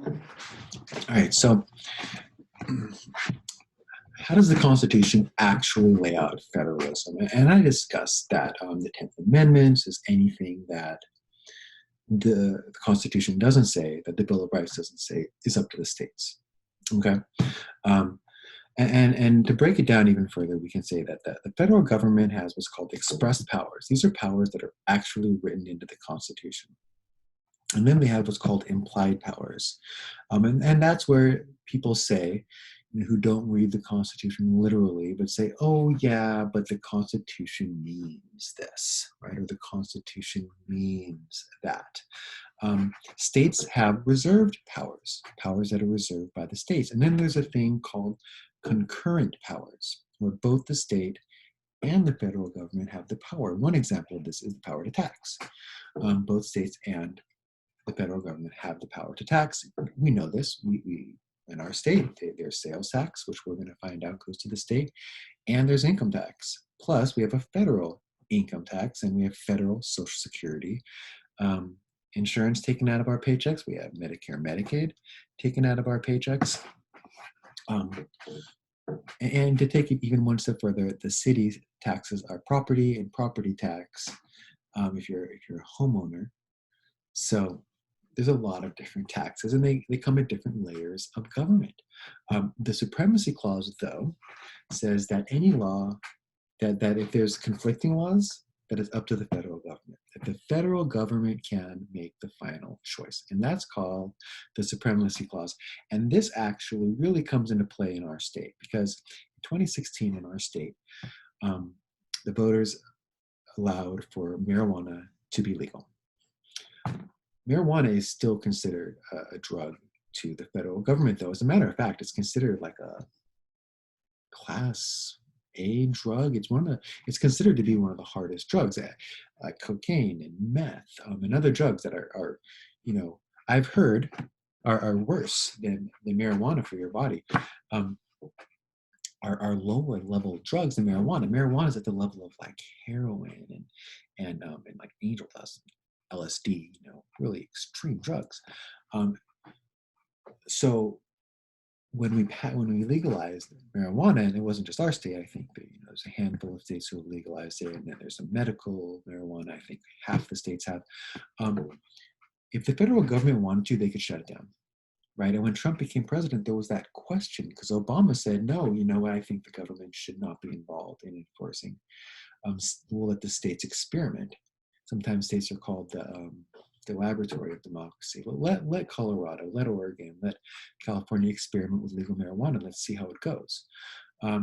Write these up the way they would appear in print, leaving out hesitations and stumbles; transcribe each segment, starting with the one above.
All right, so how does the Constitution actually lay out federalism? And I discussed that the 10th Amendment is anything that the Constitution doesn't say, that the Bill of Rights doesn't say, is up to the states. Okay? Um, and to break it down even further, we can say that the federal government has what's called express powers. These are powers that are actually written into the Constitution. And then we have what's called implied powers. And that's where people say, who don't read the Constitution literally, but say, oh, yeah, but the Constitution means this, right? Or the Constitution means that. States have reserved powers, powers that are reserved by the states. And then there's a thing called concurrent powers, where both the state and the federal government have the power. One example of this is the power to tax. Both states and the federal government have the power to tax. We know this. We in our state, there's sales tax, which we're going to find out goes to the state, and there's income tax. Plus, we have a federal income tax, and we have federal Social Security, insurance taken out of our paychecks. We have Medicare, Medicaid taken out of our paychecks. And to take it even one step further, the city taxes our property and property tax if you're a homeowner. So there's a lot of different taxes, and they come in different layers of government. The Supremacy Clause, though, says that any law, that if there's conflicting laws, that it's up to the federal government. That the federal government can make the final choice. And that's called the Supremacy Clause. And this actually really comes into play in our state, because in 2016 in our state, the voters allowed for marijuana to be legal. Marijuana is still considered a drug to the federal government, though. As a matter of fact, it's considered like a Class A drug. It's considered to be one of the hardest drugs, like cocaine and meth and other drugs that are I've heard are worse than marijuana for your body. Are lower level drugs than marijuana. Marijuana is at the level of like heroin and like angel dust, LSD, really extreme drugs. So when we legalized marijuana, and it wasn't just our state, I think that, there's a handful of states who have legalized it, and then there's some medical marijuana. I think half the states have. If the federal government wanted to, they could shut it down, right? And when Trump became president, there was that question, because Obama said, no, I think the government should not be involved in enforcing. We'll let the states experiment. Sometimes states are called the laboratory of democracy. But let Colorado, let Oregon, let California experiment with legal marijuana. Let's see how it goes. But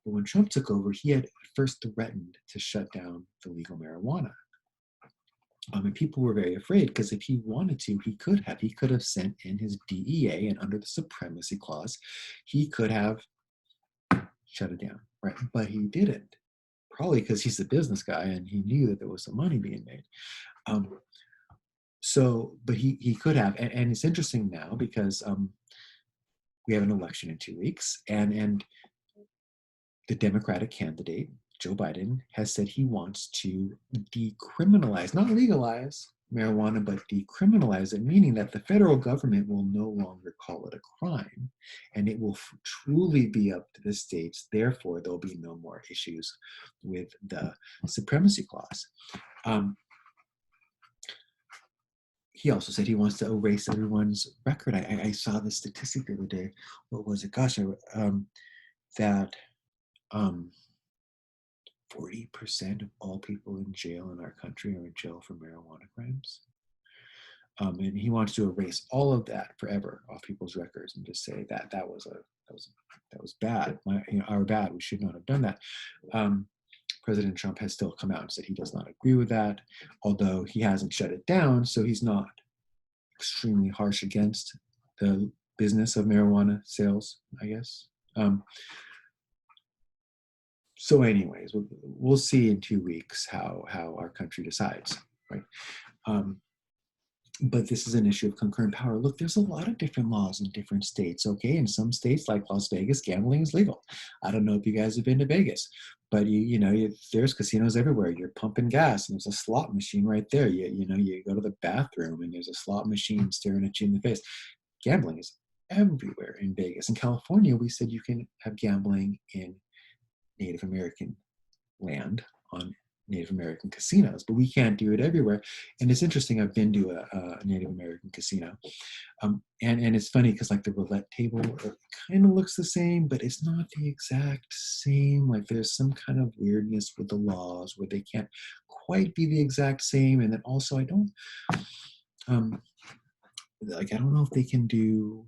when Trump took over, he had first threatened to shut down the legal marijuana. And people were very afraid, because if he wanted to, he could have sent in his DEA, and under the Supremacy Clause, he could have shut it down, right? But he didn't, probably because he's a business guy and he knew that there was some money being made. But he could have, and it's interesting now because we have an election in 2 weeks, and the Democratic candidate, Joe Biden, has said he wants to decriminalize, not legalize marijuana, but decriminalize it, meaning that the federal government will no longer call it a crime, and it will truly be up to the states. Therefore, there'll be no more issues with the Supremacy Clause. He also said he wants to erase everyone's record. I saw this statistic the other day. What was it? Gosh, that 40% of all people in jail in our country are in jail for marijuana crimes. And he wants to erase all of that forever off people's records and just say that was bad. Our bad. We should not have done that. President Trump has still come out and said he does not agree with that, although he hasn't shut it down, so he's not extremely harsh against the business of marijuana sales, I guess. So anyways, we'll see in 2 weeks how our country decides, right? But this is an issue of concurrent power. Look, there's a lot of different laws in different states, okay? In some states, like Las Vegas, gambling is legal. I don't know if you guys have been to Vegas, but there's casinos everywhere. You're pumping gas, and there's a slot machine right there. You go to the bathroom, and there's a slot machine staring at you in the face. gambling is everywhere in Vegas. In California, we said you can have gambling in Native American land on Native American casinos, but we can't do it everywhere. And it's interesting. I've been to a Native American casino, and it's funny because like the roulette table kind of looks the same, but it's not the exact same. Like there's some kind of weirdness with the laws where they can't quite be the exact same. And then also I don't I don't know if they can do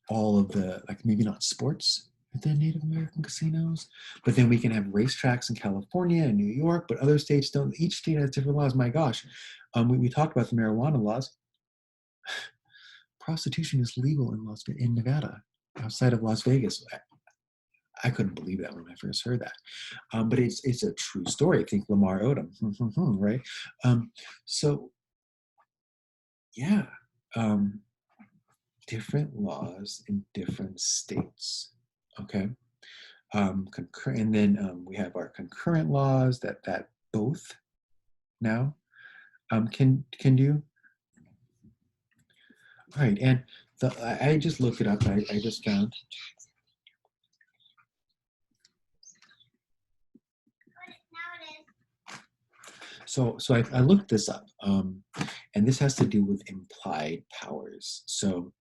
all of the, like maybe not sports at the Native American casinos, but then we can have racetracks in California and New York, but other states don't. Each state has different laws. My gosh, we talked about the marijuana laws. Prostitution is legal in Nevada, outside of Las Vegas. I couldn't believe that when I first heard that, but it's a true story. Think Lamar Odom, right? So yeah. Different laws in different states. Okay, and then we have our concurrent laws that both now can do. All right, and I just looked it up. I just found. So I looked this up, and this has to do with implied powers. So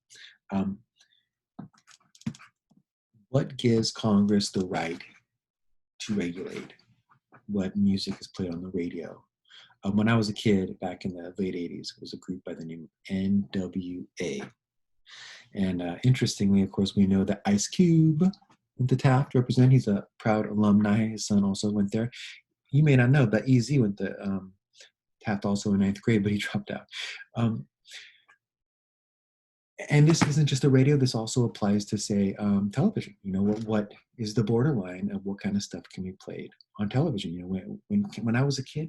what gives Congress the right to regulate what music is played on the radio? When I was a kid, back in the late 80s, it was a group by the name of NWA. And interestingly, of course, we know that Ice Cube, the Taft represent, he's a proud alumni. His son also went there. You may not know, but EZ went to Taft also in ninth grade, but he dropped out. And this isn't just the radio. This also applies to, say, television. You know, what is the borderline of what kind of stuff can be played on television? You know, when I was a kid,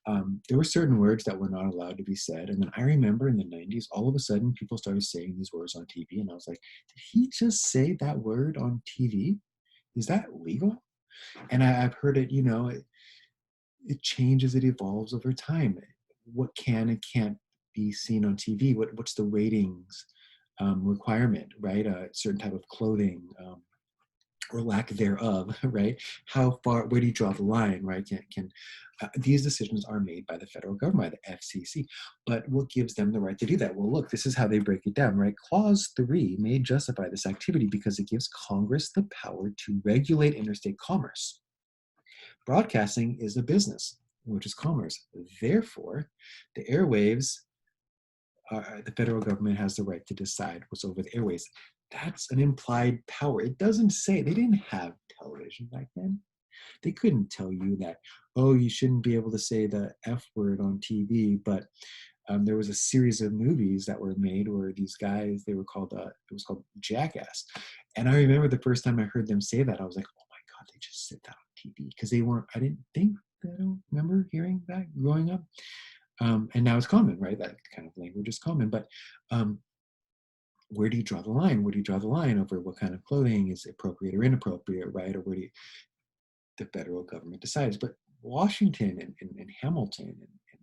there were certain words that were not allowed to be said. And then I remember in the 90s, all of a sudden, people started saying these words on TV. And I was like, did he just say that word on TV? Is that legal? And I've heard it, you know, it changes, it evolves over time. What can and can't be seen on TV? What's the ratings requirement, right? A certain type of clothing or lack thereof, right? How far? Where do you draw the line, right? Can these decisions are made by the federal government, by the FCC? But what gives them the right to do that? Well, look, this is how they break it down, right? Clause 3 may justify this activity because it gives Congress the power to regulate interstate commerce. Broadcasting is a business, which is commerce. Therefore, the airwaves, the federal government has the right to decide what's over the airwaves. That's an implied power. It doesn't say, they didn't have television back then. They couldn't tell you that, oh, you shouldn't be able to say the F word on TV, but there was a series of movies that were made where these guys, it was called Jackass. And I remember the first time I heard them say that, I was like, oh my God, they just said that on TV. Because I didn't think that, I don't remember hearing that growing up. And now it's common, right? That kind of language is common. But where do you draw the line? Where do you draw the line over what kind of clothing is appropriate or inappropriate, right? Or where do the federal government decides? But Washington and Hamilton and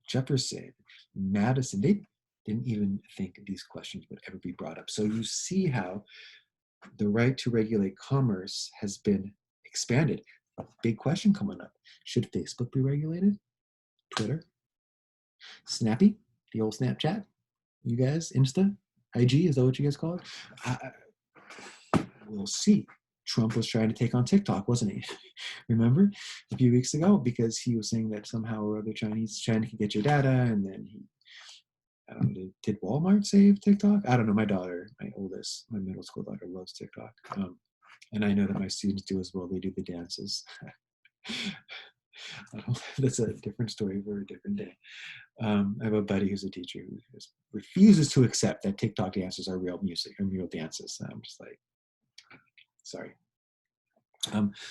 Jefferson, Madison, they didn't even think these questions would ever be brought up. So you see how the right to regulate commerce has been expanded. A big question coming up. Should Facebook be regulated? Twitter? Snappy? The old Snapchat? You guys? Insta? IG? Is that what you guys call it? We'll see. Trump was trying to take on TikTok, wasn't he? Remember a few weeks ago, because he was saying that somehow or other China can get your data, and then I don't know, did Walmart save TikTok? I don't know. My middle school daughter loves TikTok, and I know that my students do as well. They do the dances. That's a different story for a different day. I have a buddy who's a teacher who just refuses to accept that TikTok dances are real music and real dances. And I'm just like, sorry.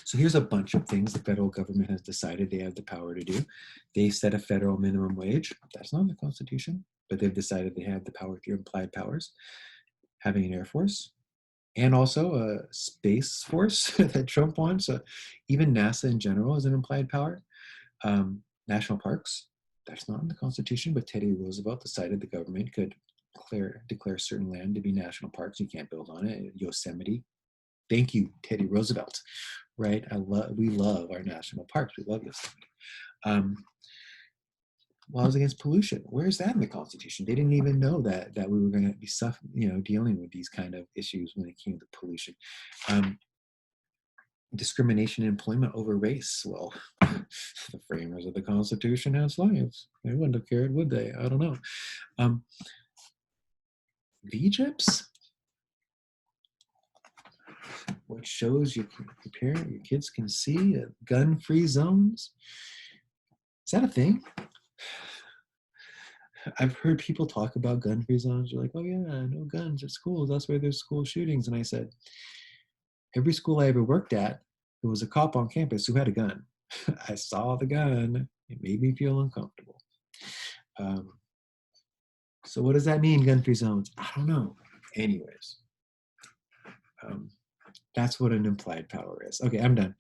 So here's a bunch of things the federal government has decided they have the power to do. They set a federal minimum wage. That's not in the Constitution, but they've decided they have the power through implied powers. Having an Air Force, and also a Space Force that Trump wants. Even NASA in general is an implied power. National parks, That's not in the Constitution, but Teddy Roosevelt decided the government could declare certain land to be national parks. You can't build on it. Yosemite. Thank you, Teddy Roosevelt. Right? We love our national parks. We love Yosemite. Laws against pollution. Where's that in the Constitution? They didn't even know that we were going to be dealing with these kind of issues when it came to pollution. Discrimination in employment over race. Well, the framers of the Constitution had slaves. They wouldn't have cared, would they? I don't know. VJIPs, what shows your kids can see gun-free zones. Is that a thing? I've heard people talk about gun-free zones. You're like, oh yeah, no guns at schools. That's why there's school shootings. And I said, every school I ever worked at, there was a cop on campus who had a gun. I saw the gun. It made me feel uncomfortable. So what does that mean, gun-free zones? I don't know. Anyways, that's what an implied power is. Okay, I'm done.